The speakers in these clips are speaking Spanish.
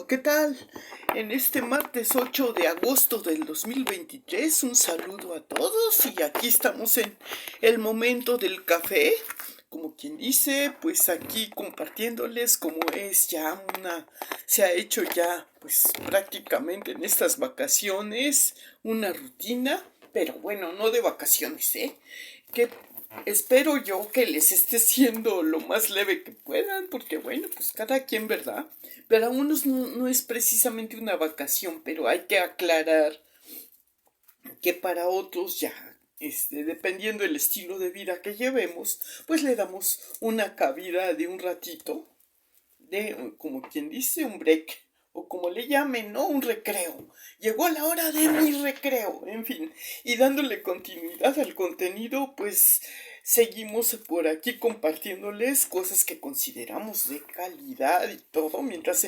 ¿Qué tal? En este martes 8 de agosto del 2023, un saludo a todos y aquí estamos en el momento del café, como quien dice, pues aquí compartiéndoles como es ya se ha hecho ya pues prácticamente en estas vacaciones una rutina, pero bueno, no de vacaciones, que espero yo que les esté siendo lo más leve que puedan, porque bueno, pues cada quien, ¿verdad? Para unos no es precisamente una vacación, pero hay que aclarar que para otros ya, dependiendo del estilo de vida que llevemos, pues le damos una cabida de un ratito, como quien dice, un break, o como le llamen, ¿no? Un recreo. Llegó la hora de mi recreo, en fin. Y dándole continuidad al contenido, pues seguimos por aquí compartiéndoles cosas que consideramos de calidad y todo, mientras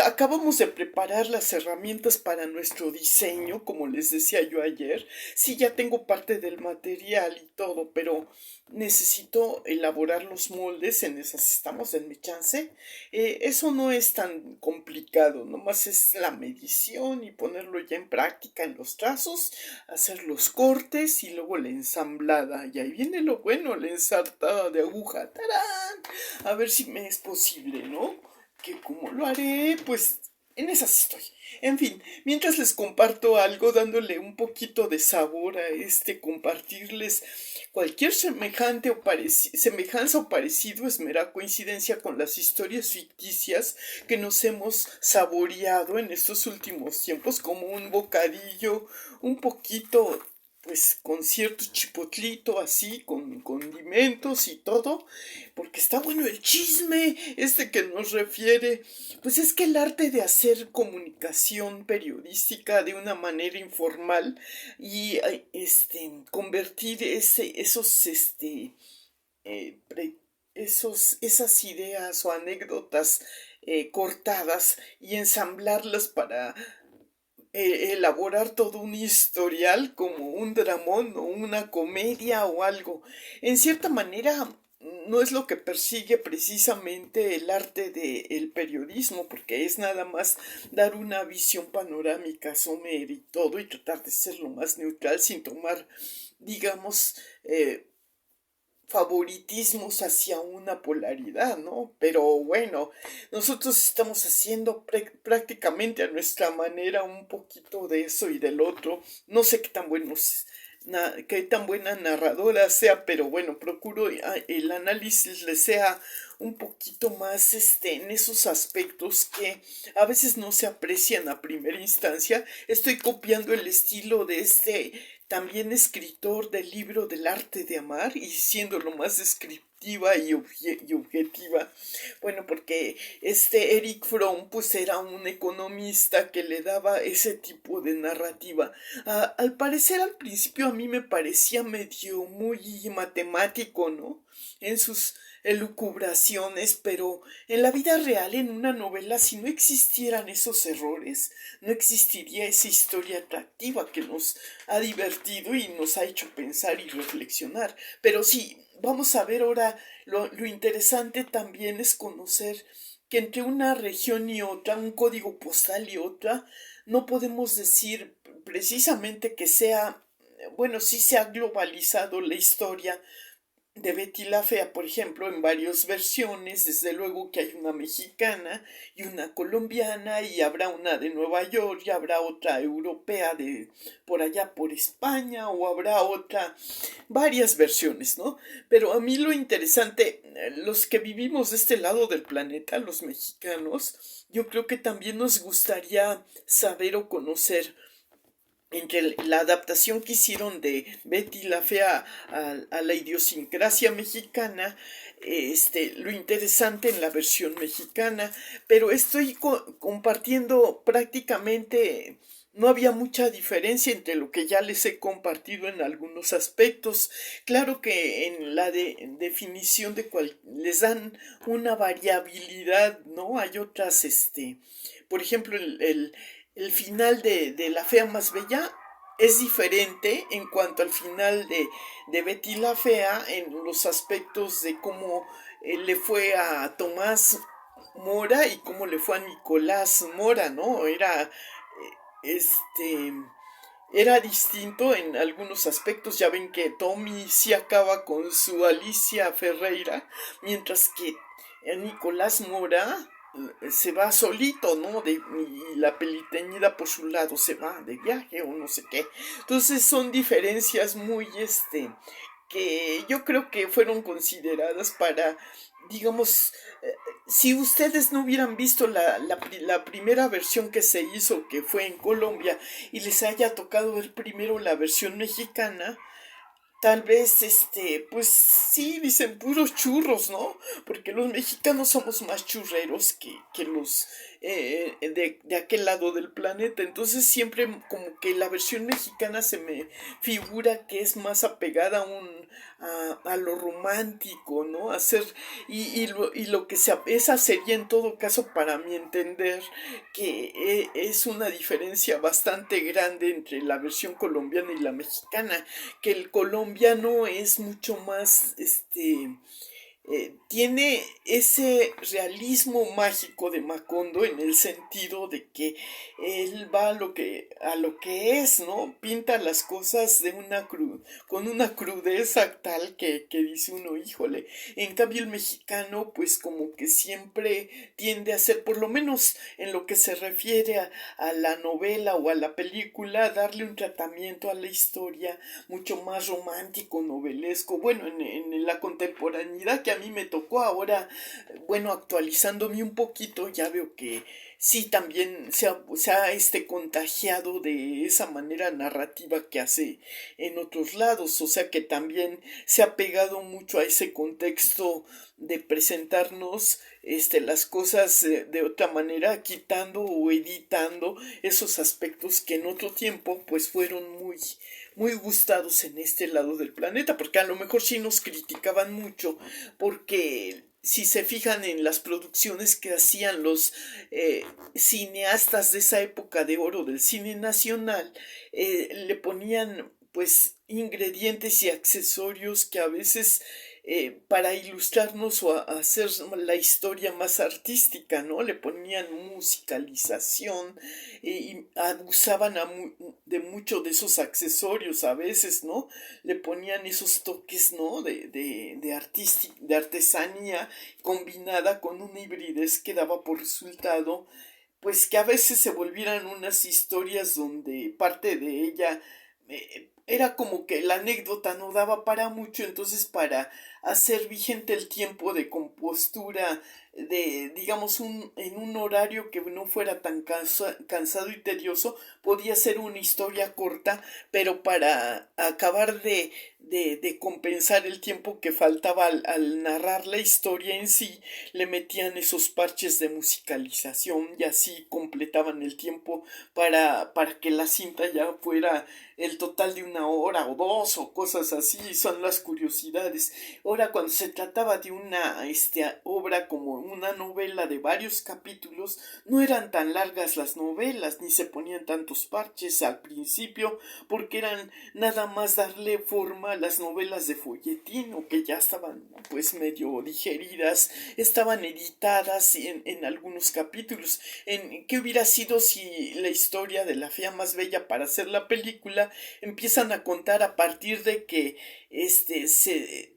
acabamos de preparar las herramientas para nuestro diseño, como les decía yo ayer. Sí, ya tengo parte del material y todo, pero necesito elaborar los moldes, en esas estamos, en mi chance. Eso no es tan complicado, nomás es la medición y ponerlo ya en práctica en los trazos, hacer los cortes y luego la ensamblada. Y ahí viene lo bueno, la ensartada de aguja. ¡Tarán! A ver si me es posible, ¿no? Que como lo haré, pues en esas estoy. En fin, mientras les comparto algo, dándole un poquito de sabor a compartirles cualquier semejanza o parecido es mera coincidencia con las historias ficticias que nos hemos saboreado en estos últimos tiempos como un bocadillo un poquito pues con cierto chipotlito así, con condimentos y todo, porque está bueno el chisme, que nos refiere, pues es que el arte de hacer comunicación periodística de una manera informal y convertir eh, pre- esas ideas o anécdotas cortadas y ensamblarlas para elaborar todo un historial como un dramón o una comedia o algo. En cierta manera no es lo que persigue precisamente el arte del periodismo, porque es nada más dar una visión panorámica, somera y todo, y tratar de ser lo más neutral sin tomar, digamos, favoritismos hacia una polaridad, ¿no? Pero bueno, nosotros estamos haciendo prácticamente a nuestra manera un poquito de eso y del otro. No sé qué tan buena narradora sea, pero bueno, procuro el análisis le sea un poquito más en esos aspectos que a veces no se aprecian a primera instancia. Estoy copiando el estilo de también escritor del libro del arte de amar y siendo lo más descriptiva y objetiva. Bueno, porque Eric Fromm pues era un economista que le daba ese tipo de narrativa. Al parecer al principio a mí me parecía medio muy matemático, ¿no? En sus elucubraciones, pero en la vida real, en una novela, si no existieran esos errores, no existiría esa historia atractiva que nos ha divertido y nos ha hecho pensar y reflexionar. Pero sí, vamos a ver ahora, lo interesante también es conocer que entre una región y otra, un código postal y otra, no podemos decir precisamente que sea, bueno, sí se ha globalizado la historia de Betty la Fea, por ejemplo, en varias versiones, desde luego que hay una mexicana y una colombiana y habrá una de Nueva York y habrá otra europea de por allá por España o habrá otra, varias versiones, ¿no? Pero a mí lo interesante, los que vivimos de este lado del planeta, los mexicanos, yo creo que también nos gustaría saber o conocer entre la adaptación que hicieron de Betty la Fea a la idiosincrasia mexicana, lo interesante en la versión mexicana, pero estoy compartiendo prácticamente, no había mucha diferencia entre lo que ya les he compartido en algunos aspectos. Claro que en la definición de cual les dan una variabilidad, ¿no? Hay otras, por ejemplo, el final de La Fea Más Bella es diferente en cuanto al final de Betty la Fea en los aspectos de cómo le fue a Tomás Mora y cómo le fue a Nicolás Mora, ¿no? este, era distinto en algunos aspectos. Ya ven que Tommy sí acaba con su Alicia Ferreira, mientras que Nicolás Mora se va solito, ¿no? Y la peliteñida por su lado se va de viaje o no sé qué. Entonces son diferencias muy, que yo creo que fueron consideradas para, digamos, si ustedes no hubieran visto la primera versión que se hizo, que fue en Colombia, y les haya tocado ver primero la versión mexicana, tal vez, pues sí, dicen puros churros, ¿no? Porque los mexicanos somos más churreros que los de aquel lado del planeta. Entonces siempre como que la versión mexicana se me figura que es más apegada a lo romántico, ¿no? Y lo que esa sería en todo caso, para mi entender, que es una diferencia bastante grande entre la versión colombiana y la mexicana, que el colombiano es mucho más, tiene ese realismo mágico de Macondo, en el sentido de que él va a lo que es, ¿no? Pinta las cosas con una crudeza tal que dice uno, híjole. En cambio el mexicano pues como que siempre tiende a ser, por lo menos en lo que se refiere a la novela o a la película, darle un tratamiento a la historia mucho más romántico, novelesco. Bueno, en la contemporaneidad que a mí me tocó ahora, bueno, actualizándome un poquito, ya veo que sí también se ha contagiado de esa manera narrativa que hace en otros lados, o sea que también se ha pegado mucho a ese contexto de presentarnos las cosas de otra manera, quitando o editando esos aspectos que en otro tiempo pues fueron muy gustados en este lado del planeta, porque a lo mejor sí nos criticaban mucho, porque si se fijan en las producciones que hacían los cineastas de esa época de oro del cine nacional, le ponían pues ingredientes y accesorios que a veces para ilustrarnos o hacer la historia más artística, ¿no? Le ponían musicalización y abusaban de mucho de esos accesorios a veces, ¿no? Le ponían esos toques, ¿no? De artesanía combinada con una hibridez que daba por resultado pues que a veces se volvieran unas historias donde parte de ella era como que la anécdota no daba para mucho, entonces para hacer vigente el tiempo de compostura digamos, en un horario que no fuera tan cansado y tedioso, podía ser una historia corta, pero para acabar de compensar el tiempo que faltaba al narrar la historia en sí, le metían esos parches de musicalización y así completaban el tiempo para que la cinta ya fuera el total de una hora o dos o cosas así. Son las curiosidades. Ahora, cuando se trataba de una obra como una novela de varios capítulos, no eran tan largas las novelas ni se ponían tantos parches al principio, porque eran nada más darle forma a las novelas de folletín, o que ya estaban pues medio digeridas, estaban editadas en algunos capítulos. ¿Qué hubiera sido si la historia de La Fea Más Bella, para hacer la película, empiezan a contar a partir de que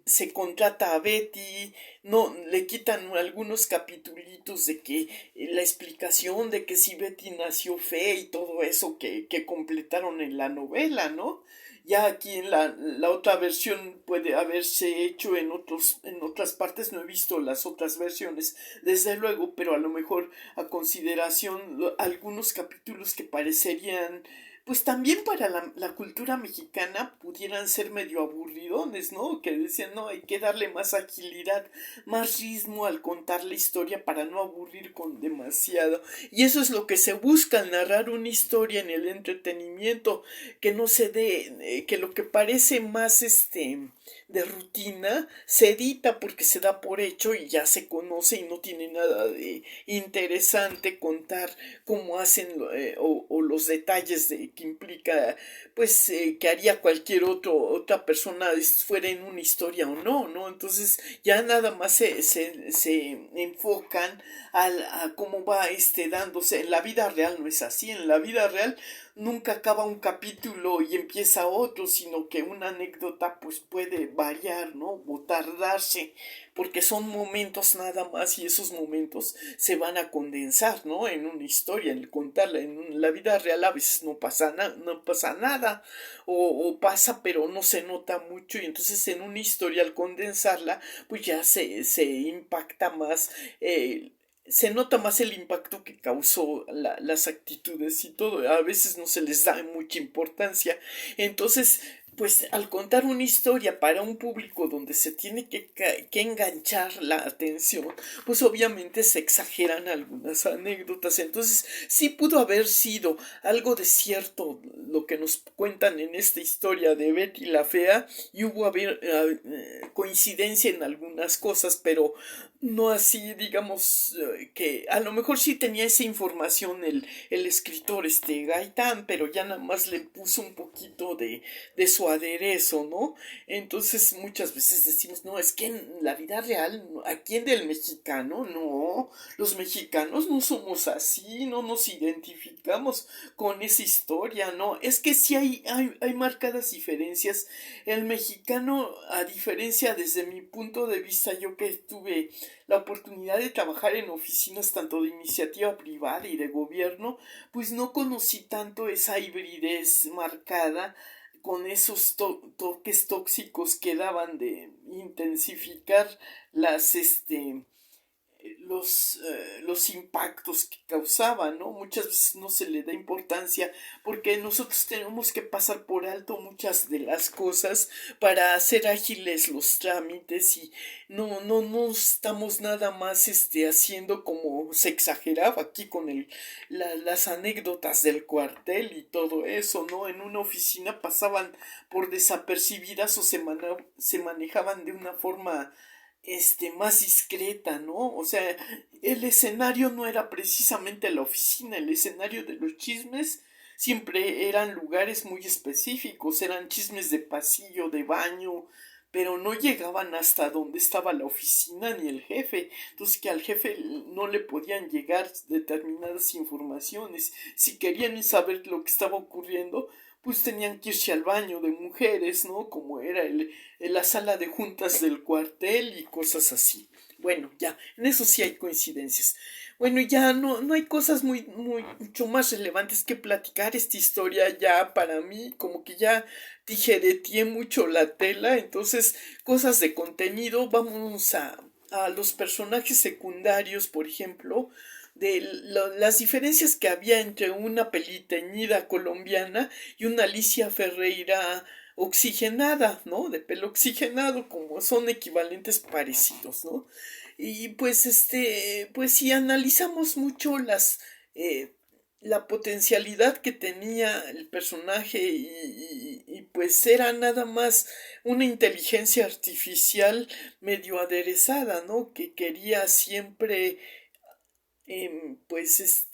se contrata a Betty? No, le quitan algunos capitulitos de que la explicación de que si Betty nació fea y todo eso que completaron en la novela, ¿no? Ya aquí en la otra versión puede haberse hecho en otras partes. No he visto las otras versiones, desde luego, pero a lo mejor a consideración algunos capítulos que parecerían pues también para la cultura mexicana pudieran ser medio aburridones, ¿no? Que decían, no, hay que darle más agilidad, más ritmo al contar la historia para no aburrir con demasiado. Y eso es lo que se busca al narrar una historia en el entretenimiento, que no se dé, que lo que parece más de rutina se edita porque se da por hecho y ya se conoce y no tiene nada de interesante contar cómo hacen o los detalles de que implica, pues, que haría cualquier otra persona, fuera en una historia o no, ¿no? Entonces ya nada más se enfocan a cómo va dándose. En la vida real no es así, en la vida real nunca acaba un capítulo y empieza otro, sino que una anécdota pues puede variar, ¿no? O tardarse, porque son momentos nada más y esos momentos se van a condensar, ¿no? En una historia, en contarla. En la vida real a veces no pasa nada, o pasa pero no se nota mucho, y entonces en una historia al condensarla pues ya se impacta más, se nota más el impacto que causó las actitudes y todo. A veces no se les da mucha importancia. Entonces, pues al contar una historia para un público donde se tiene que enganchar la atención, pues obviamente se exageran algunas anécdotas. Entonces sí pudo haber sido algo de cierto lo que nos cuentan en esta historia de Betty la Fea, y hubo coincidencia en algunas cosas, pero no así, digamos, que a lo mejor sí tenía esa información el escritor Gaitán, pero ya nada más le puso un poquito de su aderezo, ¿no? Entonces muchas veces decimos, no, es que en la vida real, aquí en el mexicano, no, los mexicanos no somos así, no nos identificamos con esa historia, ¿no? Es que sí hay marcadas diferencias. El mexicano, a diferencia desde mi punto de vista, yo que tuve la oportunidad de trabajar en oficinas tanto de iniciativa privada y de gobierno, pues no conocí tanto esa hibridez marcada con esos toques tóxicos que daban de intensificar las los impactos que causaban, ¿no? Muchas veces no se le da importancia porque nosotros tenemos que pasar por alto muchas de las cosas para hacer ágiles los trámites, y no estamos nada más haciendo como se exageraba aquí con las anécdotas del cuartel y todo eso, ¿no? En una oficina pasaban por desapercibidas o se manejaban de una forma más discreta, ¿no? O sea, el escenario no era precisamente la oficina, el escenario de los chismes siempre eran lugares muy específicos, eran chismes de pasillo, de baño, pero no llegaban hasta donde estaba la oficina ni el jefe. Entonces que al jefe no le podían llegar determinadas informaciones. Si querían saber lo que estaba ocurriendo, pues tenían que irse al baño de mujeres, ¿no? Como era la sala de juntas del cuartel y cosas así. Bueno, ya, en eso sí hay coincidencias. Bueno, ya no hay cosas mucho más relevantes que platicar. Esta historia ya para mí como que ya tijereteé mucho la tela. Entonces, cosas de contenido, vamos a los personajes secundarios, por ejemplo, de las diferencias que había entre una peliteñida colombiana y una Alicia Ferreira oxigenada, ¿no? De pelo oxigenado, como son equivalentes parecidos, ¿no? Y pues pues si analizamos mucho eh, la potencialidad que tenía el personaje, pues era nada más una inteligencia artificial medio aderezada, ¿no? Que quería siempre pues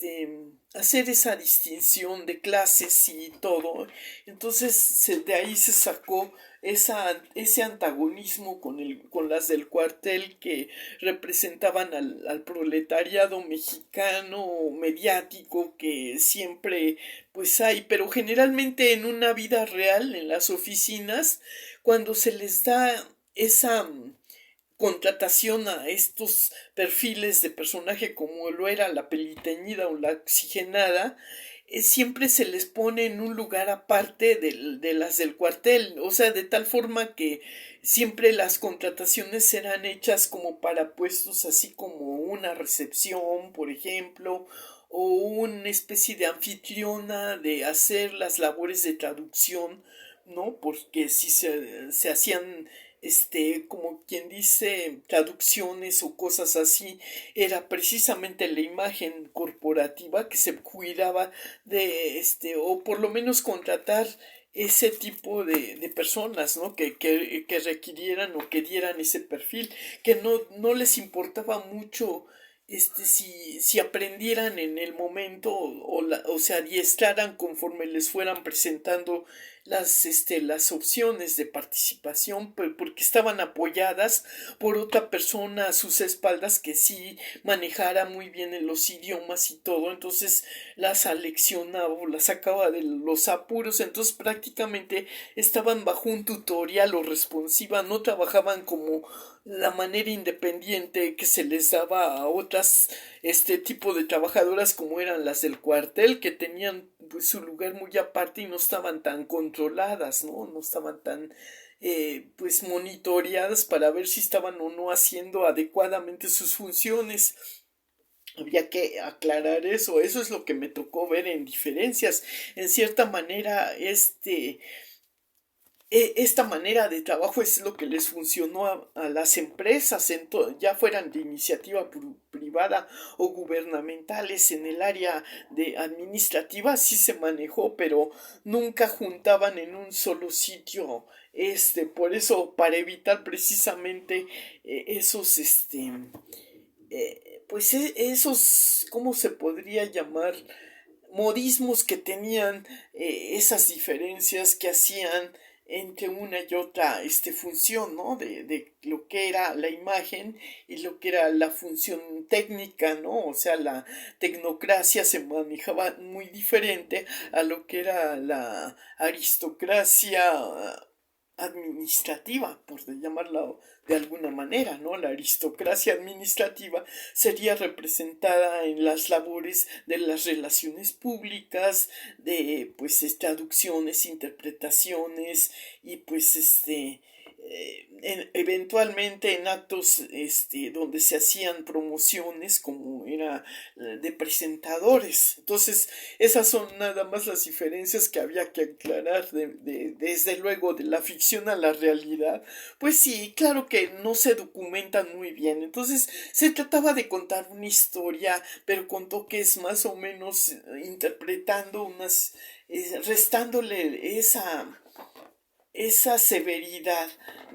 hacer esa distinción de clases y todo. Entonces de ahí se sacó ese antagonismo con las del cuartel, que representaban al proletariado mexicano mediático que siempre pues hay, pero generalmente en una vida real, en las oficinas, cuando se les da esa contratación a estos perfiles de personaje como lo era la peliteñida o la oxigenada, siempre se les pone en un lugar aparte de las del cuartel, o sea, de tal forma que siempre las contrataciones serán hechas como para puestos así como una recepción, por ejemplo, o una especie de anfitriona de hacer las labores de traducción, ¿no? Porque si se hacían como quien dice, traducciones o cosas así, era precisamente la imagen corporativa que se cuidaba de, o por lo menos contratar ese tipo de personas, ¿no? Que requirieran o que dieran ese perfil, que no les importaba mucho si aprendieran en el momento o se adiestraran conforme les fueran presentando las opciones de participación, porque estaban apoyadas por otra persona a sus espaldas que sí manejara muy bien en los idiomas y todo, entonces las aleccionaba o las sacaba de los apuros, entonces prácticamente estaban bajo un tutorial o responsiva, no trabajaban como la manera independiente que se les daba a otras tipo de trabajadoras como eran las del cuartel, que tenían pues su lugar muy aparte y no estaban tan controladas, no estaban tan pues monitoreadas para ver si estaban o no haciendo adecuadamente sus funciones. Había que aclarar eso es lo que me tocó ver en diferencias. En cierta manera, esta manera de trabajo es lo que les funcionó a las empresas, ya fueran de iniciativa privada o gubernamentales en el área de administrativa, sí se manejó, pero nunca juntaban en un solo sitio. Por eso, para evitar precisamente esos, pues esos, ¿cómo se podría llamar? Modismos que tenían esas diferencias que hacían entre una y otra función, ¿no? De lo que era la imagen y lo que era la función técnica, ¿no? O sea, la tecnocracia se manejaba muy diferente a lo que era la aristocracia administrativa, por llamarla de alguna manera, ¿no? La aristocracia administrativa sería representada en las labores de las relaciones públicas, de pues traducciones, interpretaciones y pues eventualmente en actos donde se hacían promociones como era de presentadores. Entonces esas son nada más las diferencias que había que aclarar desde luego de la ficción a la realidad. Pues sí, claro que no se documentan muy bien. Entonces se trataba de contar una historia, pero con toques más o menos interpretando restándole esa severidad,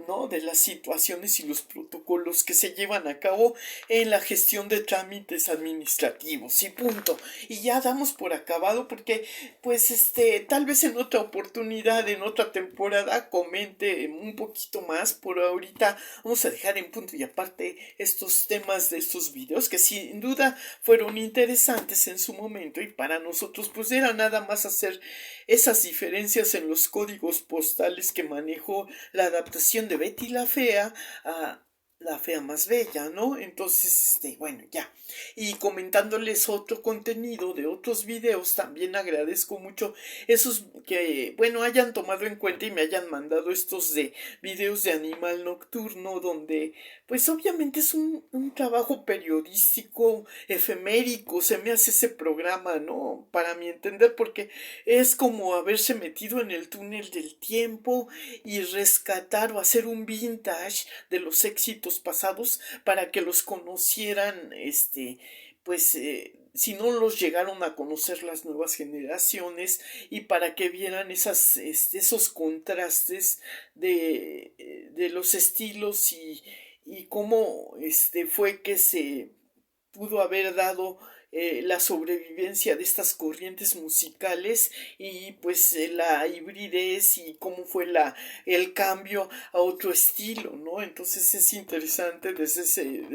¿no? De las situaciones y los protocolos que se llevan a cabo en la gestión de trámites administrativos y punto. Y ya damos por acabado porque pues tal vez en otra oportunidad, en otra temporada comente un poquito más. Por ahorita vamos a dejar en punto y aparte estos temas de estos videos que sin duda fueron interesantes en su momento y para nosotros pues era nada más hacer esas diferencias en los códigos postales que manejó la adaptación de Betty la Fea a La Fea Más Bella, ¿no? Entonces, bueno, ya. Y comentándoles otro contenido de otros videos, también agradezco mucho esos que, bueno, hayan tomado en cuenta y me hayan mandado estos de videos de Animal Nocturno, donde, pues obviamente es un trabajo periodístico, efemérico, se me hace ese programa, ¿no? Para mi entender, porque es como haberse metido en el túnel del tiempo y rescatar o hacer un vintage de los éxitos pasados para que los conocieran, pues si no los llegaron a conocer las nuevas generaciones y para que vieran esos contrastes de los estilos y cómo fue que se pudo haber dado la sobrevivencia de estas corrientes musicales y pues la hibridez y cómo fue el cambio a otro estilo, ¿no? Entonces es interesante desde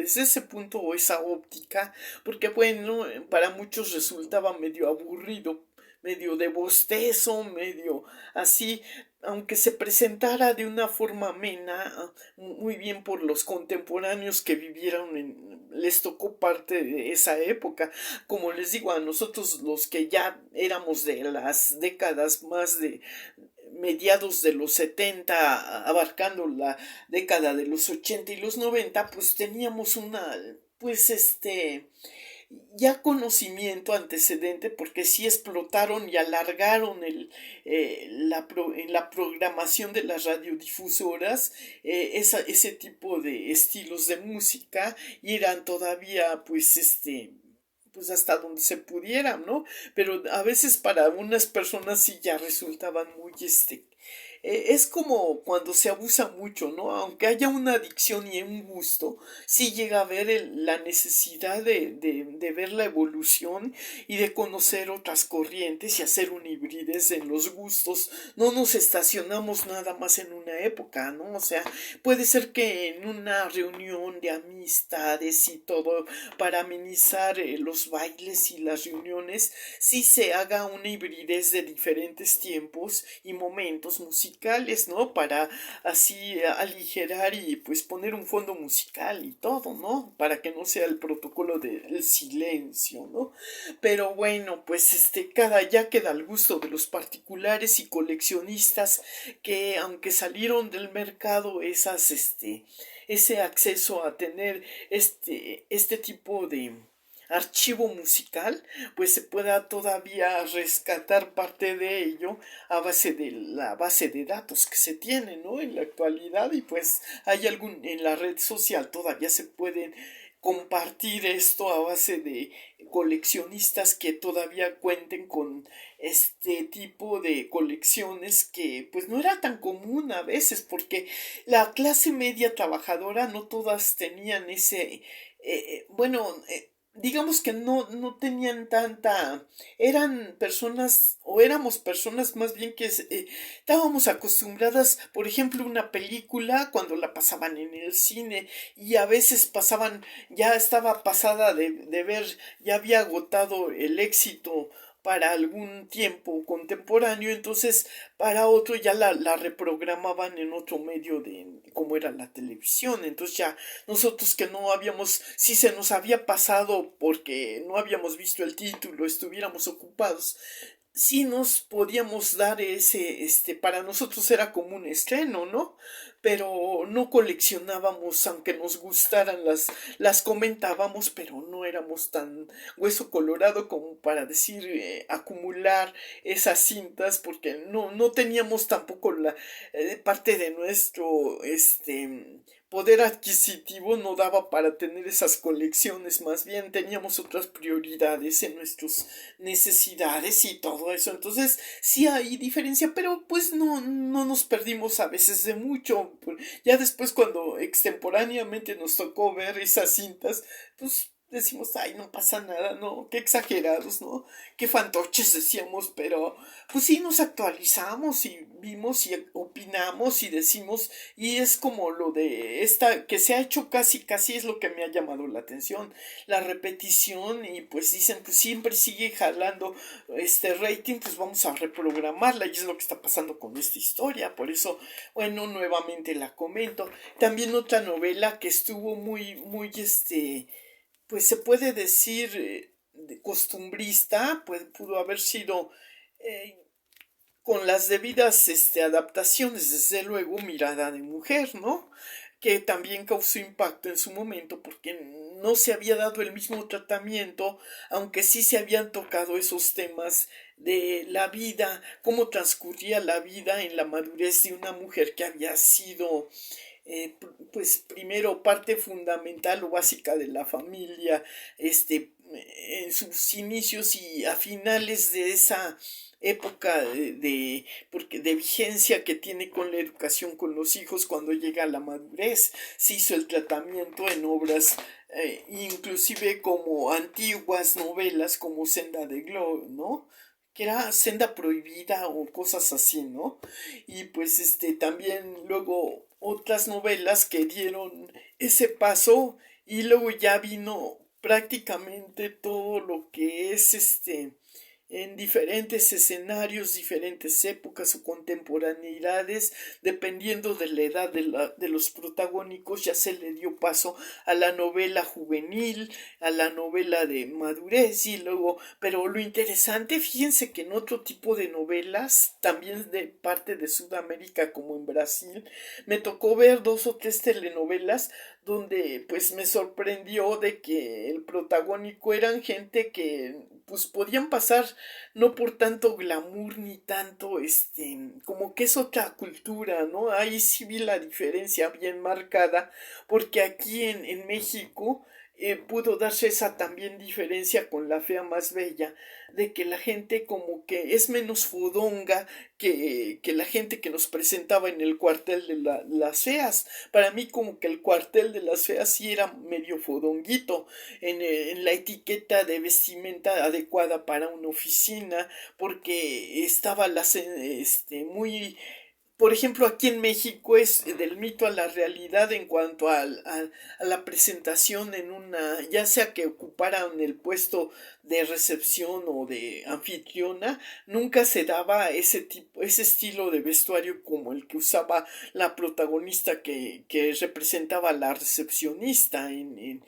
ese punto o esa óptica, porque bueno, para muchos resultaba medio aburrido, medio de bostezo, medio así, aunque se presentara de una forma amena, muy bien por los contemporáneos que vivieron les tocó parte de esa época. Como les digo, a nosotros los que ya éramos de las décadas más de mediados de los 70 abarcando la década de los 80 y los 90 pues teníamos pues ya conocimiento antecedente porque sí explotaron y alargaron en la programación de las radiodifusoras ese tipo de estilos de música y eran todavía pues pues hasta donde se pudiera, ¿no? Pero a veces para unas personas sí ya resultaban muy es como cuando se abusa mucho, ¿no? Aunque haya una adicción y un gusto, sí llega a ver la necesidad de ver la evolución y de conocer otras corrientes y hacer un hibridez en los gustos. No nos estacionamos nada más en una época, ¿no? O sea, puede ser que en una reunión de amistades y todo, para amenizar los bailes y las reuniones, sí se haga una hibridez de diferentes tiempos y momentos musicales, ¿no? Para así aligerar y pues poner un fondo musical y todo, ¿no? Para que no sea el protocolo del silencio, ¿no? Pero bueno, pues cada ya queda al gusto de los particulares y coleccionistas que aunque salieron del mercado ese acceso a tener este tipo de archivo musical, pues se pueda todavía rescatar parte de ello a base de la base de datos que se tiene, ¿no? En la actualidad y pues hay algún en la red social todavía se pueden compartir esto a base de coleccionistas que todavía cuenten con este tipo de colecciones que pues no era tan común a veces porque la clase media trabajadora no todas tenían digamos que no tenían tanta, eran personas o éramos personas más bien que estábamos acostumbradas, por ejemplo, una película cuando la pasaban en el cine y a veces pasaban, ya estaba pasada de ver, ya había agotado el éxito para algún tiempo contemporáneo, entonces para otro ya la reprogramaban en otro medio de como era la televisión, entonces ya nosotros que no habíamos, si se nos había pasado porque no habíamos visto el título, estuviéramos ocupados, sí nos podíamos dar para nosotros era como un estreno, ¿no? Pero no coleccionábamos, aunque nos gustaran, las comentábamos, pero no éramos tan hueso colorado como para decir acumular esas cintas, porque no teníamos tampoco la parte de nuestro poder adquisitivo no daba para tener esas colecciones, más bien teníamos otras prioridades en nuestras necesidades y todo eso. Entonces, sí hay diferencia, pero pues no nos perdimos a veces de mucho. Ya después cuando extemporáneamente nos tocó ver esas cintas, pues decimos, ay, no pasa nada, no, qué exagerados, ¿no? Qué fantoches decíamos, pero pues sí nos actualizamos y vimos y opinamos y decimos, y es como lo de esta, que se ha hecho casi es lo que me ha llamado la atención, la repetición y pues dicen, pues siempre sigue jalando este rating, pues vamos a reprogramarla y es lo que está pasando con esta historia, por eso, bueno, nuevamente la comento. También otra novela que estuvo muy pues se puede decir costumbrista, pues pudo haber sido eh, con las debidas adaptaciones, desde luego, Mirada de Mujer, ¿no? Que también causó impacto en su momento porque no se había dado el mismo tratamiento, aunque sí se habían tocado esos temas de la vida, cómo transcurría la vida en la madurez de una mujer que había sido pues primero parte fundamental o básica de la familia, en sus inicios y a finales de esa época porque de vigencia que tiene con la educación con los hijos cuando llega a la madurez. Se hizo el tratamiento en obras inclusive como antiguas novelas como Senda de Gloria, ¿no? Que era Senda Prohibida o cosas así, ¿no? Y pues también luego otras novelas que dieron ese paso y luego ya vino prácticamente todo lo que es en diferentes escenarios, diferentes épocas o contemporaneidades, dependiendo de la edad de los protagónicos, ya se le dio paso a la novela juvenil, a la novela de madurez y luego, pero lo interesante, fíjense que en otro tipo de novelas, también de parte de Sudamérica como en Brasil, me tocó ver dos o tres telenovelas donde pues me sorprendió de que el protagónico eran gente que pues podían pasar no por tanto glamour ni tanto como que es otra cultura, ¿no? Ahí sí vi la diferencia bien marcada porque aquí en México pudo darse esa también diferencia con La Fea Más Bella, de que la gente como que es menos fodonga que la gente que nos presentaba en el cuartel de las feas. Para mí como que el cuartel de las feas sí era medio fodonguito en la etiqueta de vestimenta adecuada para una oficina, porque estaba muy, por ejemplo, aquí en México es del mito a la realidad en cuanto a la presentación en una, ya sea que ocuparan el puesto de recepción o de anfitriona, nunca se daba ese tipo, ese estilo de vestuario como el que usaba la protagonista que representaba a la recepcionista en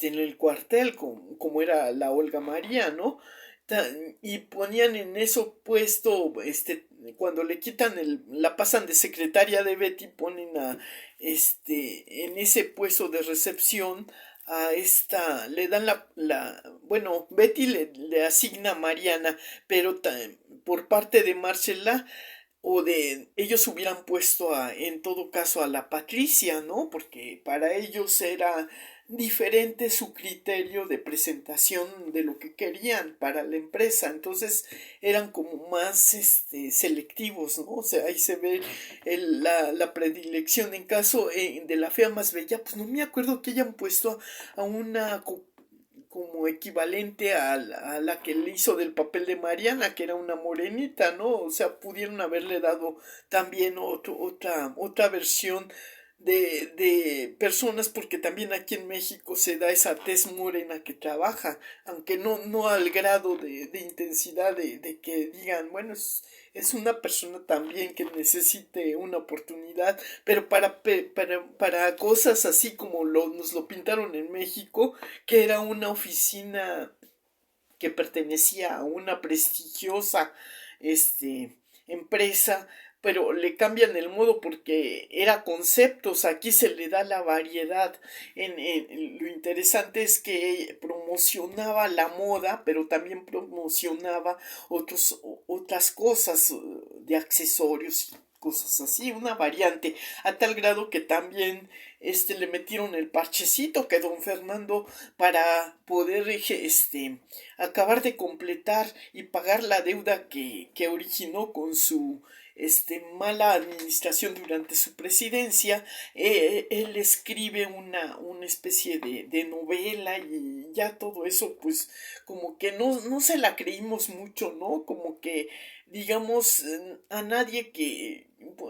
el cuartel, como era la Olga María, ¿no? Y ponían en eso puesto, cuando le quitan la pasan de secretaria de Betty, ponen en ese puesto de recepción a esta, le dan bueno, Betty le asigna a Mariana, pero por parte de Marcela o de ellos hubieran puesto en todo caso a la Patricia, ¿no? Porque para ellos era diferente su criterio de presentación de lo que querían para la empresa, entonces eran como más selectivos, ¿no? O sea, ahí se ve la predilección. En caso de La Fea Más Bella, pues no me acuerdo que hayan puesto a una como equivalente a la que le hizo del papel de Mariana, que era una morenita, ¿no? O sea, pudieron haberle dado también otra versión de personas, porque también aquí en México se da esa tez morena que trabaja, aunque no al grado de intensidad de que digan, bueno, es una persona también que necesite una oportunidad, pero para cosas así como nos lo pintaron en México, que era una oficina que pertenecía a una prestigiosa empresa, pero le cambian el modo porque era conceptos, aquí se le da la variedad. Lo interesante es que promocionaba la moda, pero también promocionaba otras cosas de accesorios y cosas así, una variante, a tal grado que también le metieron el parchecito que don Fernando, para poder acabar de completar y pagar la deuda que originó con su mala administración durante su presidencia, él escribe una especie de novela, y ya todo eso pues como que no se la creímos mucho, ¿no? Como que digamos a nadie que,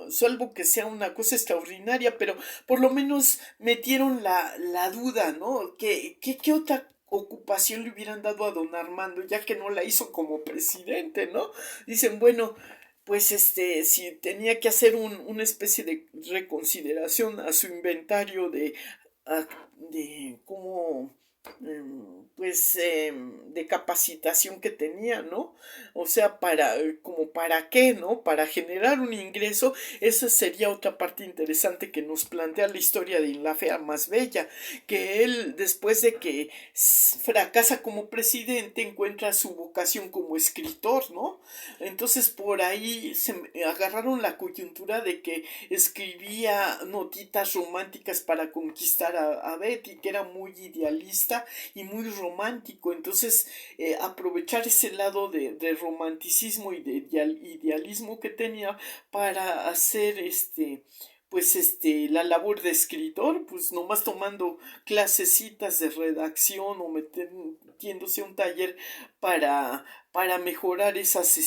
salvo que sea una cosa extraordinaria, pero por lo menos metieron la duda, ¿no? ¿Qué otra ocupación le hubieran dado a don Armando, ya que no la hizo como presidente, ¿no? Dicen, bueno, pues si tenía que hacer una especie de reconsideración a su inventario de cómo de capacitación que tenía, ¿no? O sea, como para qué, ¿no? Para generar un ingreso. Esa sería otra parte interesante que nos plantea la historia de La Fea Más Bella, que él, después de que fracasa como presidente, encuentra su vocación como escritor, ¿no? Entonces por ahí se agarraron la coyuntura de que escribía notitas románticas para conquistar a Betty, que era muy idealista y muy romántico. Entonces aprovechar ese lado de romanticismo y de idealismo que tenía para hacer la labor de escritor, pues nomás tomando clasecitas de redacción o metiéndose a un taller para mejorar esas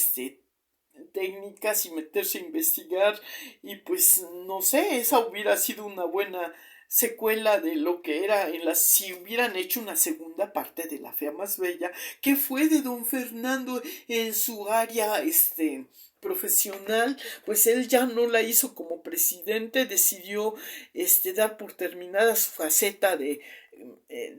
técnicas y meterse a investigar. Y pues no sé, esa hubiera sido una buena secuela de lo que era si hubieran hecho una segunda parte de La Fea Más Bella, que fue de don Fernando en su área profesional. Pues él ya no la hizo como presidente, decidió dar por terminada su faceta de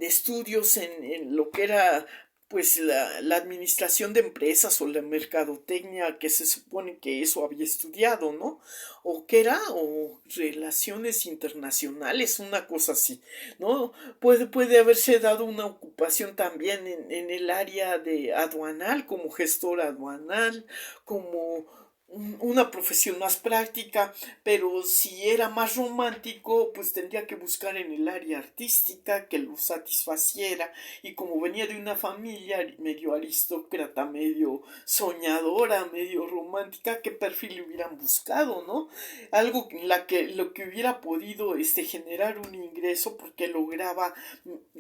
estudios en lo que era pues la administración de empresas o la mercadotecnia, que se supone que eso había estudiado, ¿no? O que era, o relaciones internacionales, una cosa así, ¿no? Puede haberse dado una ocupación también en el área de aduanal, como gestor aduanal, como una profesión más práctica, pero si era más romántico, pues tendría que buscar en el área artística que lo satisfaciera, y como venía de una familia medio aristócrata, medio soñadora, medio romántica, ¿qué perfil le hubieran buscado, no? Algo en la que lo que hubiera podido generar un ingreso porque lograba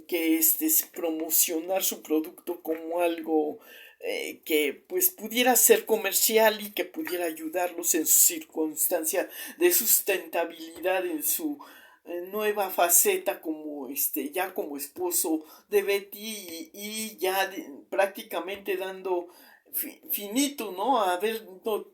que promocionar su producto como algo que pues pudiera ser comercial y que pudiera ayudarlos en su circunstancia de sustentabilidad en su nueva faceta como ya como esposo de Betty, y ya prácticamente dando finito, ¿no? A ver, no,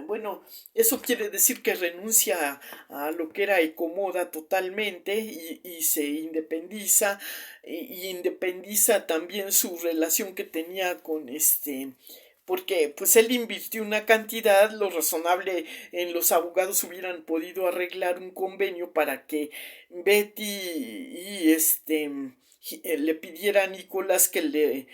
bueno, eso quiere decir que renuncia a lo que era Ecomoda totalmente, y se independiza, y independiza también su relación que tenía con porque pues él invirtió una cantidad, lo razonable en los abogados hubieran podido arreglar un convenio para que Betty y le pidiera a Nicolás que le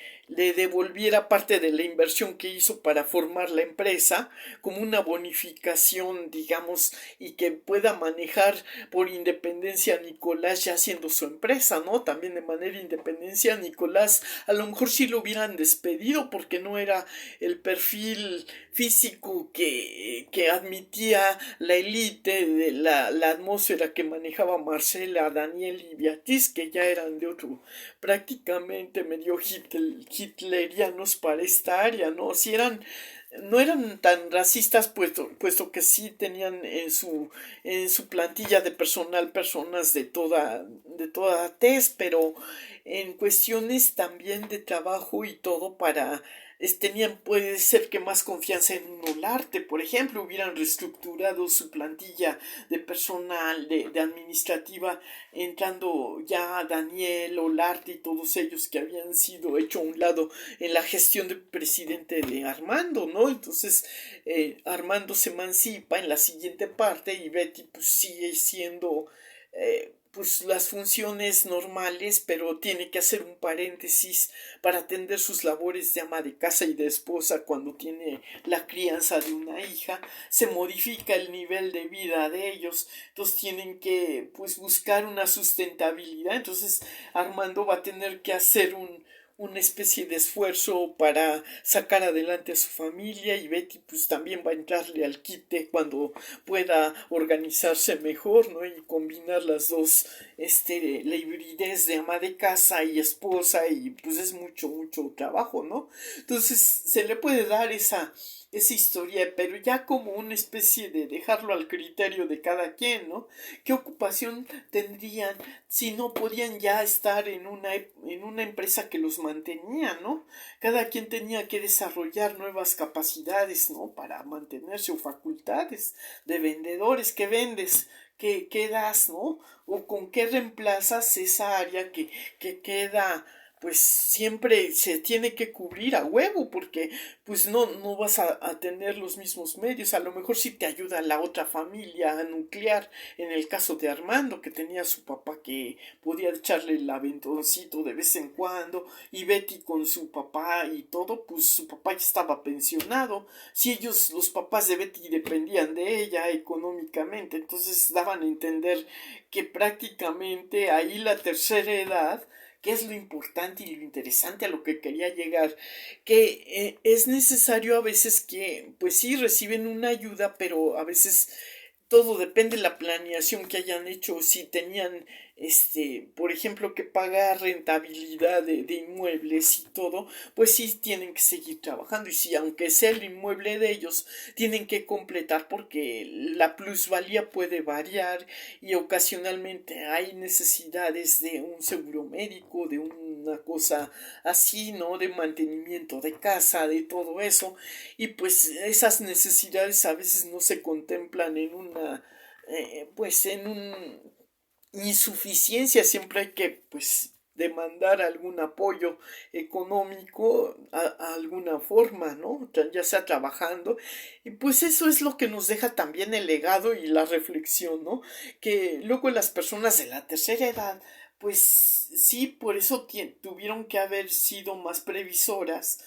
devolviera parte de la inversión que hizo para formar la empresa como una bonificación, digamos, y que pueda manejar por independencia a Nicolás ya siendo su empresa, ¿no? También de manera independencia a Nicolás a lo mejor sí lo hubieran despedido porque no era el perfil físico que admitía la élite de la atmósfera que manejaba Marcela, Daniel y Beatriz, que ya eran de otro, prácticamente medio hitlerianos para esta área, ¿no? Si eran no eran tan racistas, puesto que sí tenían en su plantilla de personal personas de toda tez, pero en cuestiones también de trabajo y todo para tenían, puede ser que más confianza en un Olarte, por ejemplo, hubieran reestructurado su plantilla de personal, de administrativa, entrando ya Daniel, Olarte y todos ellos que habían sido hecho a un lado en la gestión del presidente de Armando, ¿no? Entonces Armando se emancipa en la siguiente parte y Betty pues sigue siendo pues las funciones normales, pero tiene que hacer un paréntesis para atender sus labores de ama de casa y de esposa cuando tiene la crianza de una hija. Se modifica el nivel de vida de ellos, entonces tienen que pues buscar una sustentabilidad. Entonces Armando va a tener que hacer una especie de esfuerzo para sacar adelante a su familia, y Betty pues también va a entrarle al quite cuando pueda organizarse mejor, ¿no? Y combinar las dos, la hibridez de ama de casa y esposa, y pues es mucho trabajo, ¿no? Entonces se le puede dar esa historia, pero ya como una especie de dejarlo al criterio de cada quien, ¿no? ¿Qué ocupación tendrían si no podían ya estar en una empresa que los mantenía, ¿no? Cada quien tenía que desarrollar nuevas capacidades, ¿no? Para mantenerse, o facultades de vendedores. ¿Qué vendes? ¿Qué das, no? O con qué reemplazas esa área que queda, pues siempre se tiene que cubrir a huevo, porque pues no vas a tener los mismos medios. A lo mejor sí te ayuda la otra familia nuclear, en el caso de Armando, que tenía a su papá que podía echarle el aventoncito de vez en cuando, y Betty con su papá y todo, pues su papá ya estaba pensionado. Si ellos, los papás de Betty, dependían de ella económicamente, entonces daban a entender que prácticamente ahí la tercera edad, que es lo importante y lo interesante a lo que quería llegar, que es necesario a veces que, pues sí, reciben una ayuda, pero a veces todo depende de la planeación que hayan hecho. Si tenían, por ejemplo, que pagar rentabilidad de inmuebles y todo, pues sí tienen que seguir trabajando. Y si, aunque sea el inmueble de ellos, tienen que completar porque la plusvalía puede variar, y ocasionalmente hay necesidades de un seguro médico, de una cosa así, ¿no? De mantenimiento de casa, de todo eso, y pues esas necesidades a veces no se contemplan en una pues en un insuficiencia. Siempre hay que pues demandar algún apoyo económico a alguna forma, ¿no? Ya sea trabajando, y pues eso es lo que nos deja también el legado y la reflexión, ¿no? Que luego las personas de la tercera edad pues sí, por eso tuvieron que haber sido más previsoras,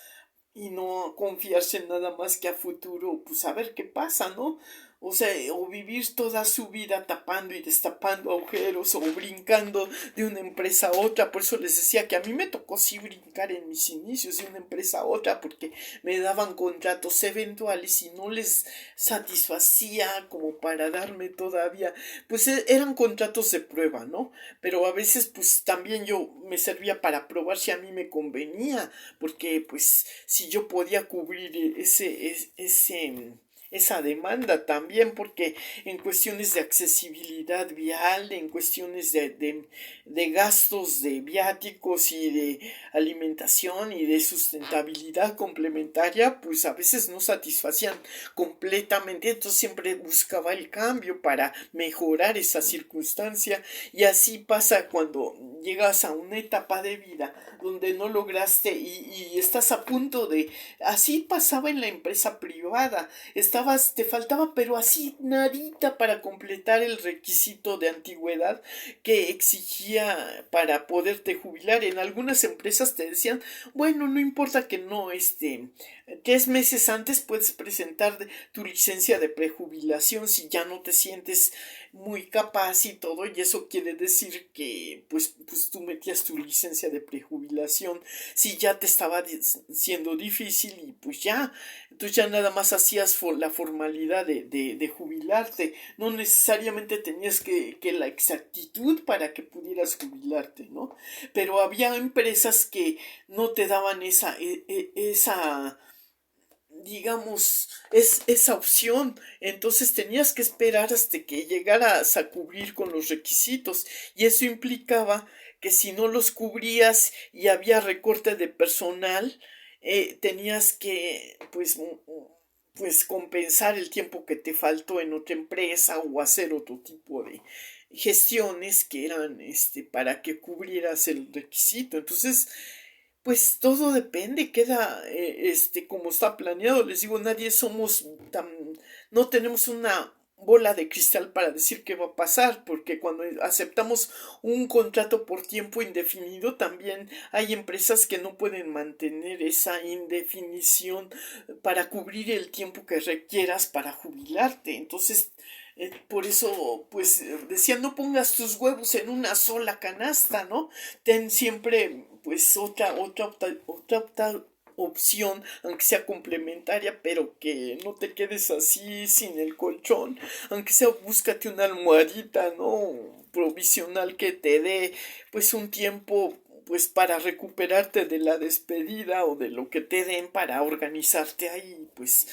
y no confiarse nada más que a futuro, pues a ver qué pasa, ¿no? O sea, o vivir toda su vida tapando y destapando agujeros o brincando de una empresa a otra. Por eso les decía que a mí me tocó sí brincar en mis inicios de una empresa a otra porque me daban contratos eventuales y no les satisfacía como para darme todavía. Pues eran contratos de prueba, ¿no? Pero a veces pues también yo me servía para probar si a mí me convenía porque pues si yo podía cubrir esa demanda también, porque en cuestiones de accesibilidad vial, en cuestiones de gastos de viáticos y de alimentación y de sustentabilidad complementaria, pues a veces no satisfacían completamente, entonces siempre buscaba el cambio para mejorar esa circunstancia y así pasa cuando llegas a una etapa de vida donde no lograste y estás a punto de... Así pasaba en la empresa privada, te faltaba pero así nadita para completar el requisito de antigüedad que exigía para poderte jubilar. En algunas empresas te decían, bueno, no importa que no 3 meses antes puedes presentar tu licencia de prejubilación si ya no te sientes muy capaz y todo, y eso quiere decir que pues tú metías tu licencia de prejubilación si ya te estaba siendo difícil y pues ya, entonces ya nada más hacías la formalidad de jubilarte, no necesariamente tenías que la exactitud para que pudieras jubilarte, ¿no? Pero había empresas que no te daban esa digamos, esa opción. Entonces tenías que esperar hasta que llegaras a cubrir con los requisitos. Y eso implicaba que si no los cubrías y había recorte de personal, tenías que, pues compensar el tiempo que te faltó en otra empresa o hacer otro tipo de gestiones que eran para que cubrieras el requisito. Entonces, pues todo depende, queda como está planeado. Les digo, nadie somos tan, no tenemos una bola de cristal para decir qué va a pasar, porque cuando aceptamos un contrato por tiempo indefinido, también hay empresas que no pueden mantener esa indefinición para cubrir el tiempo que requieras para jubilarte. Entonces, por eso, pues decía, no pongas tus huevos en una sola canasta, ¿no? Ten siempre, pues, otra opción, aunque sea complementaria, pero que no te quedes así sin el colchón, aunque sea búscate una almohadita, ¿no? Provisional que te dé, pues, un tiempo pues para recuperarte de la despedida o de lo que te den para organizarte ahí, pues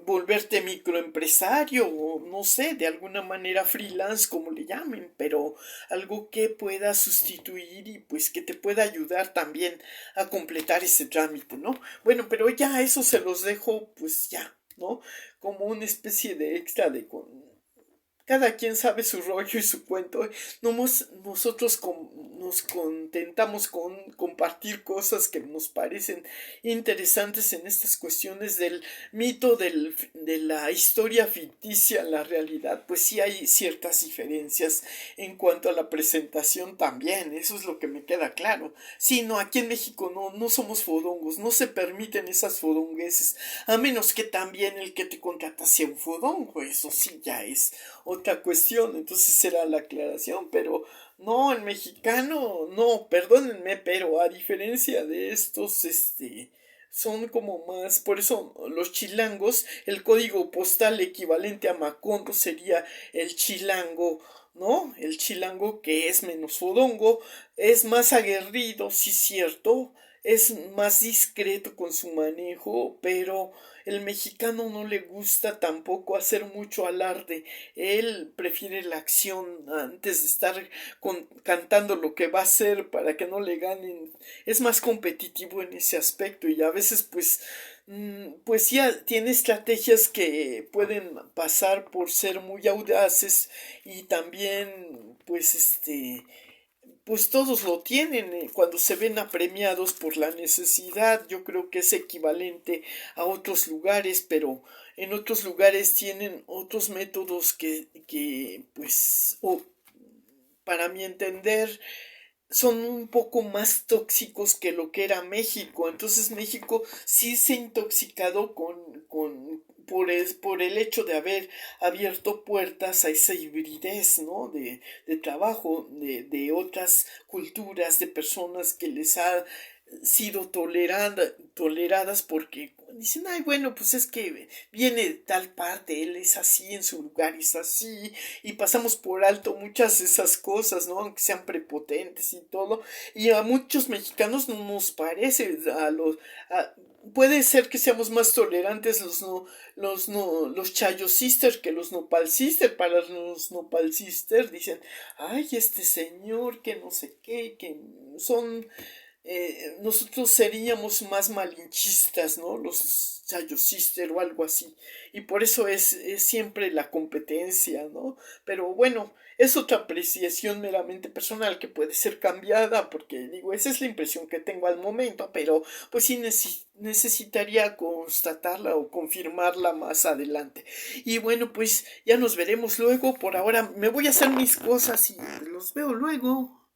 volverte microempresario o no sé, de alguna manera freelance como le llamen, pero algo que pueda sustituir y pues que te pueda ayudar también a completar ese trámite, ¿no? Bueno, pero ya eso se los dejo pues ya, ¿no? Como una especie de extra de cada quien sabe su rollo y su cuento. Nosotros nos contentamos con compartir cosas que nos parecen interesantes en estas cuestiones del mito de la historia ficticia, la realidad. Pues sí hay ciertas diferencias en cuanto a la presentación también. Eso es lo que me queda claro. Sí, no, aquí en México no somos fodongos. No se permiten esas fodongueses. A menos que también el que te contrata sea un fodongo. Eso sí ya es otra cuestión, entonces será la aclaración, pero no, el mexicano, no, perdónenme, pero a diferencia de estos, son como más, por eso los chilangos, el código postal equivalente a Macondo sería el chilango, ¿no? El chilango que es menos fodongo, es más aguerrido, sí cierto, es más discreto con su manejo, pero el mexicano no le gusta tampoco hacer mucho alarde. Él prefiere la acción antes de estar cantando lo que va a hacer para que no le ganen. Es más competitivo en ese aspecto y a veces pues ya tiene estrategias que pueden pasar por ser muy audaces y también pues todos lo tienen cuando se ven apremiados por la necesidad. Yo creo que es equivalente a otros lugares, pero en otros lugares tienen otros métodos que pues, para mi entender, son un poco más tóxicos que lo que era México. Entonces México sí se ha intoxicado por el hecho de haber abierto puertas a esa hibridez, ¿no? De trabajo, de otras culturas, de personas que les ha sido toleradas porque dicen, ay, bueno, pues es que viene de tal parte, él es así, en su lugar es así, y pasamos por alto muchas de esas cosas, ¿no? Aunque sean prepotentes y todo, y a muchos mexicanos no nos parece, puede ser que seamos más tolerantes los Chayo Sisters que los Nopal Sisters. Para los Nopal Sisters dicen, ay, este señor que no sé qué, que son nosotros seríamos más malinchistas, ¿no? Los Chayo Sister o algo así. Y por eso es siempre la competencia, ¿no? Pero bueno, es otra apreciación meramente personal que puede ser cambiada, porque digo, esa es la impresión que tengo al momento, pero pues sí necesitaría constatarla o confirmarla más adelante. Y bueno, pues ya nos veremos luego. Por ahora me voy a hacer mis cosas y los veo luego.